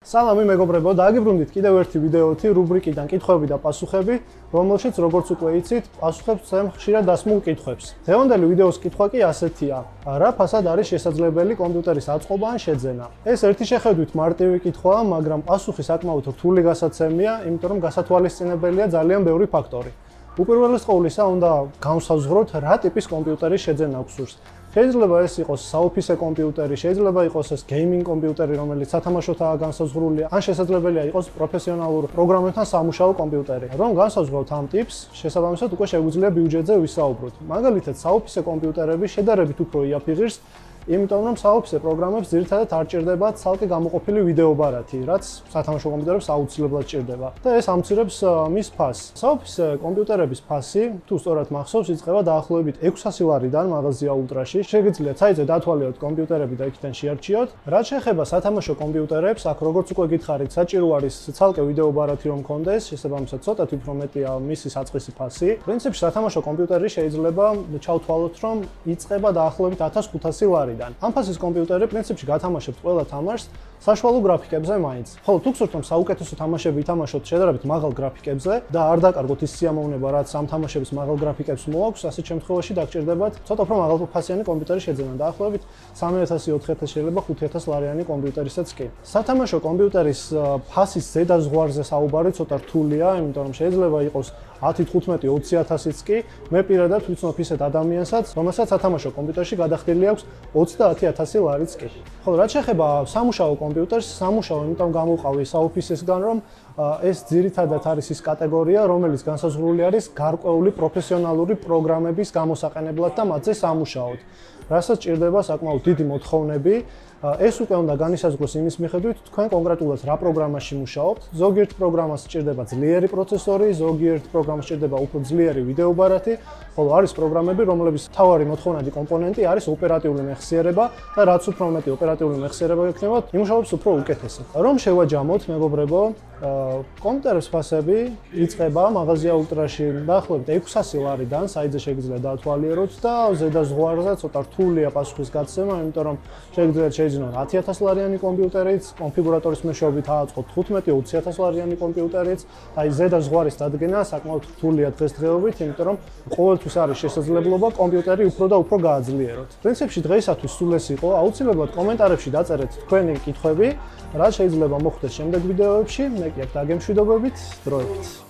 სალამი მეგობრებო, დააგიბრუნდით კიდევ ერთი ვიდეოთი რუბრიკიდან კითხვები და პასუხები, რომელშიც როგორც უკვე იცით, პასუხებს ვცემ ხშირად დასმულ კითხვებს. დღევანდელი ვიდეოს კითხვა კი ასეთია: რა ფასად არის შესაძლებელი კომპიუტერის აწყობა ან შეძენა? ეს ერთი შეხედვით მარტივი კითხვაა, მაგრამ პასუხი საკმაოდ რთული გასაცემია, იმიტომ რომ გასათვალისწინებელია ძალიან ბევრი ფაქტორი. უპირველეს ყოვლისა, უნდა განვსაზღვროთ, რა ტიპის კომპიუტერის შეძენა გვსურს. შეიძლება ეს იყოს საოფისე კომპიუტერი, შეიძლება იყოს ეს გეიმინგ კომპიუტერი, რომელიც სათამაშოთაა განსაზღვრული, ან შესაძლებელია იყოს პროფესიონალურ პროგრამებთან სამუშაო კომპიუტერი. რომ განსაზღვრავთ ამ ტიპს, შესაბამისად უკვე შეგვიძლია ბიუჯეტზე ვისაუბროთ. მაგალითად, საოფისე კომპიუტერები შედარებით უფრო იაფიღირს, იმიტომ რომ საოფისე პროგრამებს ძირითადად არ ჭირდებათ ცალკე გამოყოფილი ვიდეო ბარათი, რაც სათამაშო კომპიუტერებს აუცილებლად ჭირდება. და ეს ამცირებს მის ფასს. საოფისე კომპიუტერების ფასი, თუ სწორად მახსოვს, იწყება დაახლოებით 600 ლარიდან მაღაზია Ultra-ში. შეგიძლიათ საიტზე დათვალიეროთ კომპიუტერები და იქიდან შეარჩიოთ. რაც შეეხება სათამაშო კომპიუტერებს, აქ როგორც უკვე გითხარით, საჭირო არის ცალკე ვიდეო ბარათი რომ გქონდეს, შესაბამისად ცოტათი უფრო მეტია მისი საწყისი ფასი. პრინციპში სათამაშო კომპიუტერი შეიძლება ჩავთვალოთ, რომ იწყება დაახლოებით 1500 ლარი. ამ ფასის კომპიუტერი პრინციპში გათამაშებთ ყველა თამაშს საშუალო გრაფიკებზე მაინც. ხოლო თუ გსურთ რომ საუკეთესო თამაშები ითამაშოთ შედარებით მაღალ გრაფიკებზე და არ დაკარგოთ ის სიამოვნება, რაც ამ თამაშების მაღალ გრაფიკებს მოაქვს, ასეთ შემთხვევაში დაგჭირდებათ ცოტა უფრო მაღალფასიანი კომპიუტერის შეძენა, დაახლოებით 3000-4000, შეიძლება 5000 ლარიანი კომპიუტერისაც კი. სათამაშო კომპიუტერის ფასის ზედა ზღვარზე საუბარი ცოტა რთულია, იმიტომ რომ შეიძლება იყოს 10-15-20000-იც კი. მე პირადად ვიცნობ ისეთ ადამიანსაც, რომელსაც სათამაშო კომპიუტერში გადახდილი აქვს 20000 ლარიც კი. ხოლო რაც შეეხება სამუშაო კომპიუტერს, სამუშაო იმიტომ გამოვყავი საოფისესგან, რომ ეს ძირითადად არის ის კატეგორია, რომელიც განსაზღვრული არის გარკვეული პროფესიონალური პროგრამების გამოსაყენებლად და მათზე სამუშაოდ. რასაც ჭირდება საკმაოდ დიდი მოთხოვნები. ეს უკვე უნდა განისაზღვროს იმის მიხედვით, თქვენ კონკრეტულად რა პროგრამაში მუშაობთ. ზოგიერთ პროგრამას ჭირდება ძლიერი პროცესორი, ზოგიერთ პროგრამას ჭირდება უფრო ძლიერი ვიდეო ბარათი, ხოლო არის პროგრამები, რომლების მთავარი მოთხოვნადი კომპონენტი არის ოპერატიული მეხსიერება და რაც უფრო მეტი ოპერატიული მეხსიერება გექნებათ, იმუშავებს უფრო უკეთესად. რომ შევაჯამოთ, მეგობრებო, კომპიუტერის ფასები იწყება მაღაზია Ultra-ში დაახლოებით 600 ლარიდან, საიტზე შეგიძლიათ დაათვალიეროთ და ზედა ზღვარზე ცოტა რთულია პასუხის გაცემა, იმიტომ რომ შეგიძლიათ შეიძინოთ 10000 ლარიანი კომპიუტერიც, კონფიგურატორის მეშვეობით ააწყოთ 15-20000 ლარიანი კომპიუტერიც, აი ზედა ზღვარის დადგენა საკმაოდ რთულია დღესდღეობით, იმიტომ რომ ყოველთვის არის შესაძლებლობა კომპიუტერი უფრო და უფრო გააძლიეროთ. პრინციპში დღეისათვის სულ ეს იყო, აუცილებლად კომენტარებში დაწერეთ თქვენი კითხვები, რა შეიძლება მოხდეს შემდეგ ვიდეოებში, მე კი აქ დაგემშვიდობებით, დროებით.